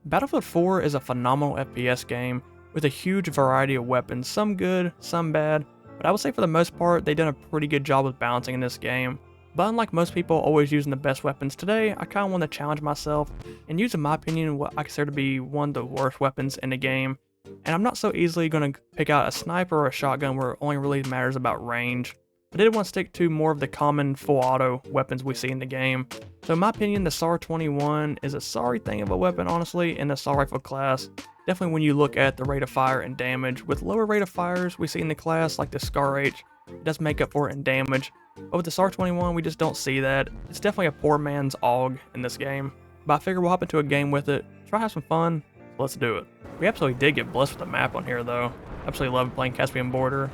Battlefield 4 is a phenomenal FPS game with a huge variety of weapons, some good, some bad, but I would say for the most part they've done a pretty good job with balancing in this game. But unlike most people always using the best weapons today, I kind of want to challenge myself and use, in my opinion, what I consider to be one of the worst weapons in the game. And I'm not so easily going to pick out a sniper or a shotgun where it only really matters about range. I did want to stick to more of the common full auto weapons we see in the game. So in my opinion, the SAR-21 is a sorry thing of a weapon, honestly, in the assault rifle class. Definitely when you look at the rate of fire and damage. With lower rate of fires we see in the class, like the SCAR-H, it does make up for it in damage. But with the SAR-21, we just don't see that. It's definitely a poor man's AUG in this game. But I figure we'll hop into a game with it, try to have some fun, so let's do it. We absolutely did get blessed with the map on here though. Absolutely love playing Caspian Border.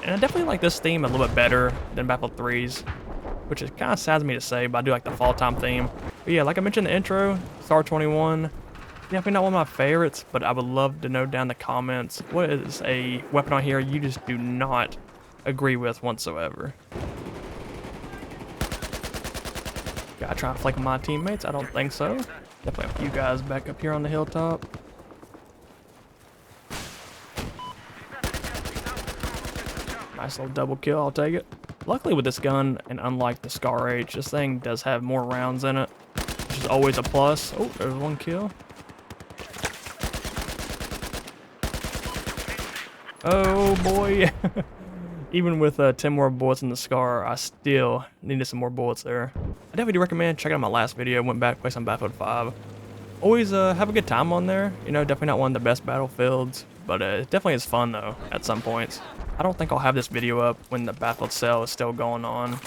And I definitely like this theme a little bit better than Battlefield 3's, which is kind of sad to me to say, but I do like the fall time theme. But yeah, like I mentioned in the intro, SAR-21, definitely not one of my favorites, but I would love to know down in the comments, what is a weapon on here you just do not agree with whatsoever? Gotta try to flank my teammates? I don't think so. Definitely a few guys back up here on the hilltop. Nice little double kill, I'll take it. Luckily with this gun, and unlike the SCAR-H, this thing does have more rounds in it, which is always a plus. Oh, there's one kill. Oh boy. Even with 10 more bullets in the SCAR, I still needed some more bullets there. I definitely do recommend checking out my last video. Went back, played some Battlefield 5. Always have a good time on there. You know, definitely not one of the best battlefields, but it definitely is fun though at some points. I don't think I'll have this video up when the Battlefield sale is still going on,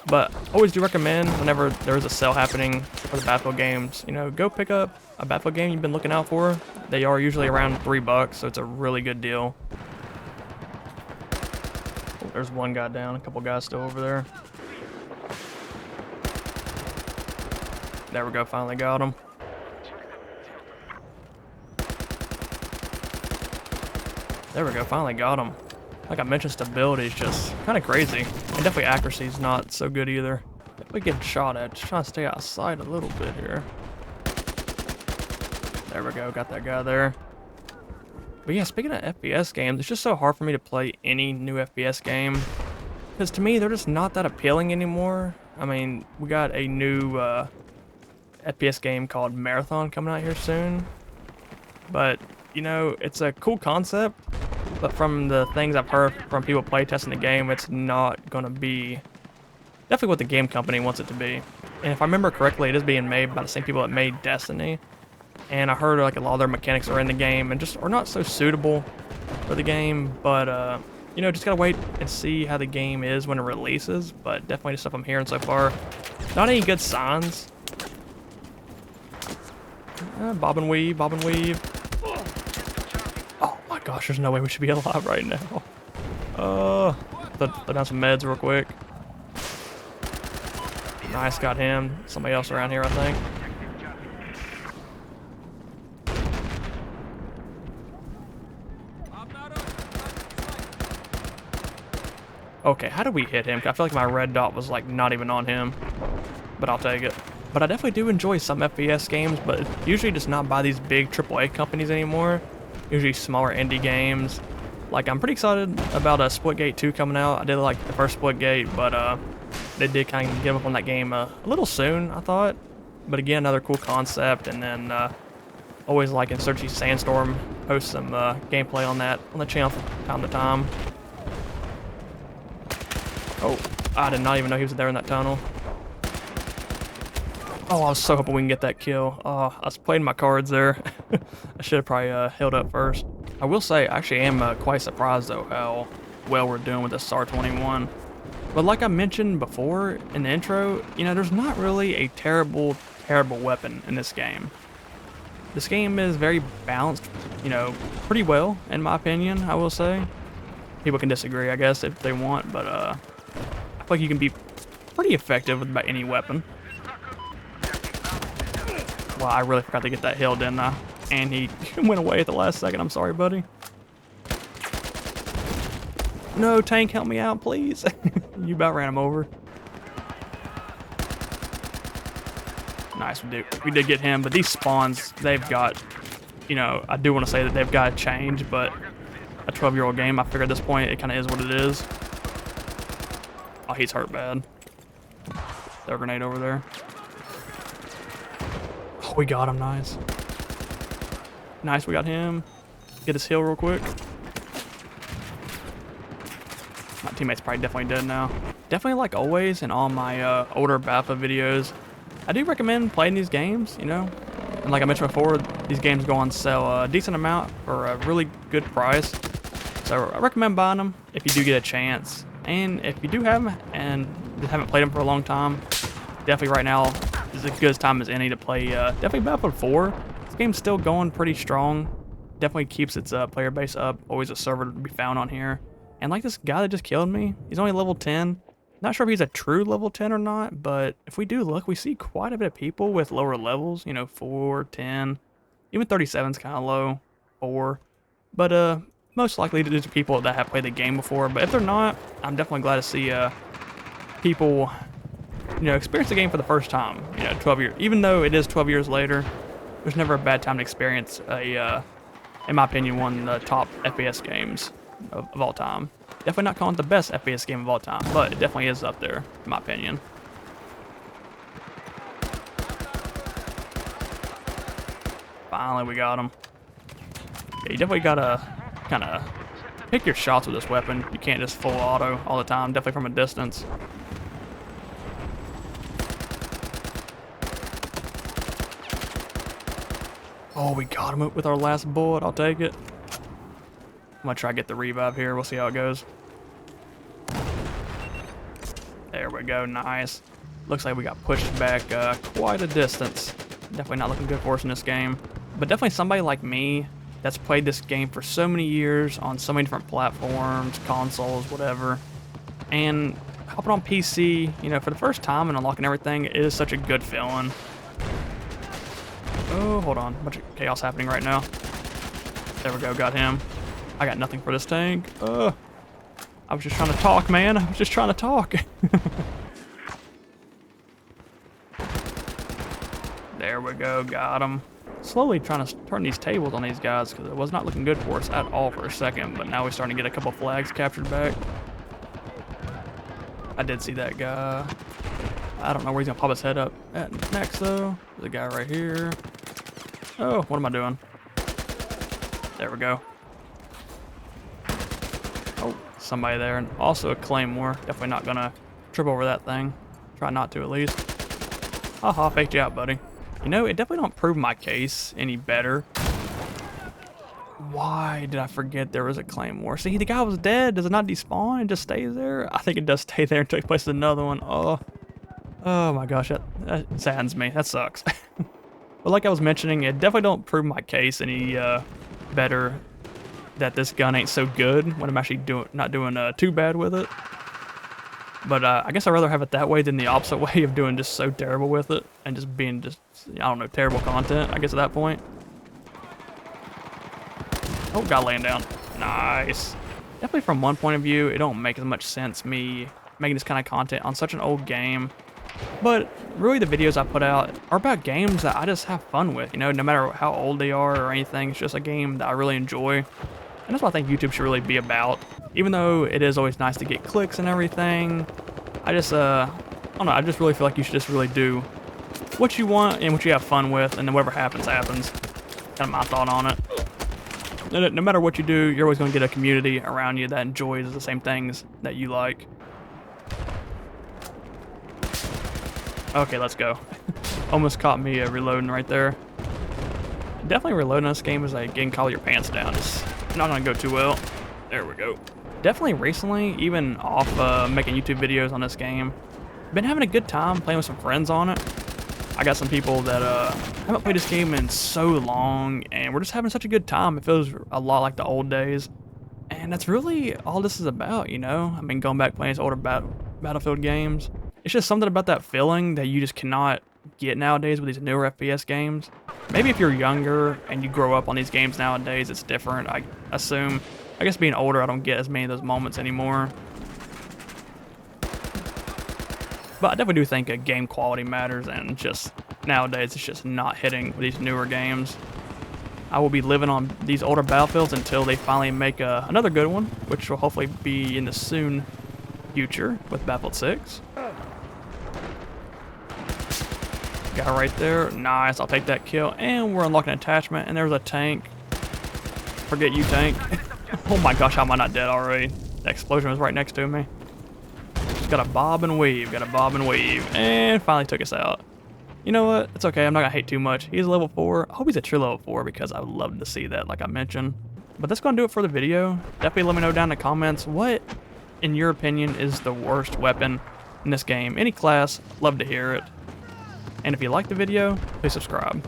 but always do recommend whenever there is a sale happening for the Battlefield games, you know, go pick up a Battlefield game you've been looking out for. They are usually around $3, so it's a really good deal. Oh, there's one guy down, a couple guys still over there. There we go, finally got him. There we go, finally got him. Like I mentioned, stability is just kind of crazy. And definitely accuracy is not so good either. Definitely getting shot at. Just trying to stay outside a little bit here. There we go, got that guy there. But yeah, speaking of FPS games, it's just so hard for me to play any new FPS game. Because to me, they're just not that appealing anymore. I mean, we got a new FPS game called Marathon coming out here soon. But, you know, it's a cool concept. But from the things I've heard from people playtesting the game, it's not going to be definitely what the game company wants it to be. And if I remember correctly, it is being made by the same people that made Destiny. And I heard like a lot of their mechanics are in the game and just are not so suitable for the game. But, you know, just got to wait and see how the game is when it releases. But definitely the stuff I'm hearing so far, not any good signs. Bob and weave, bob and weave. Gosh, there's no way we should be alive right now. Throw down some meds real quick. Nice, got him. Somebody else around here, I think. Okay, how did we hit him? I feel like my red dot was like not even on him, but I'll take it. But I definitely do enjoy some FPS games, but usually just not by these big AAA companies anymore. Usually smaller indie games. Like, I'm pretty excited about Splitgate 2 coming out. I did like the first Splitgate, but they did kind of give up on that game a little soon, I thought. But again, another cool concept. And then always like Insurgency Sandstorm, post some gameplay on that on the channel from time to time. Oh, I did not even know he was there in that tunnel. Oh, I was so hoping we can get that kill. Oh, I was playing my cards there. I should have probably held up first. I will say, I actually am quite surprised, though, how well we're doing with the SAR-21. But like I mentioned before in the intro, you know, there's not really a terrible weapon in this game. This game is very balanced, you know, pretty well, in my opinion, I will say. People can disagree, I guess, if they want, but I feel like you can be pretty effective with about any weapon. Wow, I really forgot to get that hill, didn't I? And he went away at the last second. I'm sorry, buddy. No, tank, help me out, please. You about ran him over. Nice, we did get him, but these spawns, they've got, you know, I do want to say that they've got to change, but a 12-year-old game, I figure at this point, it kind of is what it is. Oh, he's hurt bad. There's a grenade over there. Oh, we got him, nice. Nice, we got him. Get his heal real quick. My teammate's probably definitely dead now. Definitely, like always, in all my older Battlefield videos, I do recommend playing these games, you know? And like I mentioned before, these games go on sale a decent amount for a really good price. So I recommend buying them if you do get a chance. And if you do have them and haven't played them for a long time, definitely right now is as good a time as any to play definitely Battlefield 4. This game's still going pretty strong. Definitely keeps its player base up. Always a server to be found on here. And like this guy that just killed me, he's only level 10. Not sure if he's a true level 10 or not, but if we do look, we see quite a bit of people with lower levels, you know, 4, 10, even 37's kind of low, 4. But most likely these are people that have played the game before, but if they're not, I'm definitely glad to see people, you know, experience the game for the first time, you know, 12 years. Even though it is 12 years later, there's never a bad time to experience a, in my opinion, one of the top FPS games of all time. Definitely not calling it the best FPS game of all time, but it definitely is up there, in my opinion. Finally, we got him. Yeah, you definitely gotta kind of pick your shots with this weapon. You can't just full auto all the time, definitely from a distance. Oh, we got him with our last bullet. I'll take it. I'm gonna try to get the revive here. We'll see how it goes. There we go. Nice. Looks like we got pushed back quite a distance. Definitely not looking good for us in this game. But definitely somebody like me that's played this game for so many years on so many different platforms, consoles, whatever. And hopping on PC, you know, for the first time and unlocking everything, it is such a good feeling. Oh, hold on. A bunch of chaos happening right now. There we go. Got him. I got nothing for this tank. I was just trying to talk, man. I was just trying to talk. There we go. Got him. Slowly trying to turn these tables on these guys because it was not looking good for us at all for a second. But now we're starting to get a couple flags captured back. I did see that guy. I don't know where he's going to pop his head up at next, though. There's a guy right here. Oh, what am I doing? There we go. Oh, somebody there. And also a claymore. Definitely not going to trip over that thing. Try not to, at least. Haha, faked you out, buddy. You know, it definitely don't prove my case any better. Why did I forget there was a claymore? See, the guy was dead. Does it not despawn? It just stays there? I think it does stay there until he places another one. Oh my gosh, that saddens me. That sucks. But like I was mentioning, it definitely don't prove my case any better that this gun ain't so good when I'm actually not doing too bad with it. But I guess I'd rather have it that way than the opposite way of doing just so terrible with it and just being just, I don't know, terrible content, I guess at that point. Oh, got laying down. Nice. Definitely from one point of view, it don't make as much sense me making this kind of content on such an old game. But really the videos I put out are about games that I just have fun with, you know, no matter how old they are or anything. It's just a game that I really enjoy. And that's what I think YouTube should really be about. Even though it is always nice to get clicks and everything, I just, I don't know, I just really feel like you should just really do what you want and what you have fun with, and then whatever happens, happens. Kind of my thought on it. No matter what you do, you're always going to get a community around you that enjoys the same things that you like. Okay, let's go. Almost caught me reloading right there. Definitely reloading this game is like getting caught with your pants down. It's not going to go too well. There we go. Definitely recently, even off making YouTube videos on this game, been having a good time playing with some friends on it. I got some people that haven't played this game in so long, and we're just having such a good time. It feels a lot like the old days, and that's really all this is about, you know? I mean, going back playing these older Battlefield games, it's just something about that feeling that you just cannot get nowadays with these newer FPS games. Maybe if you're younger and you grow up on these games nowadays, it's different, I assume. I guess being older, I don't get as many of those moments anymore. But I definitely do think game quality matters, and just nowadays it's just not hitting with these newer games. I will be living on these older Battlefields until they finally make another good one, which will hopefully be in the soon future with Battlefield 6. Guy right there. Nice, I'll take that kill. And we're unlocking an attachment, and there's a tank. Forget you, tank. Oh my gosh, how am I not dead already? The explosion was right next to me. Just gotta bob and weave, and finally took us out. You know what? It's okay, I'm not gonna hate too much. He's level 4. I hope he's a true level 4 because I would love to see that, like I mentioned. But that's gonna do it for the video. Definitely let me know down in the comments what, in your opinion, is the worst weapon in this game. Any class, love to hear it. And if you liked the video, please subscribe.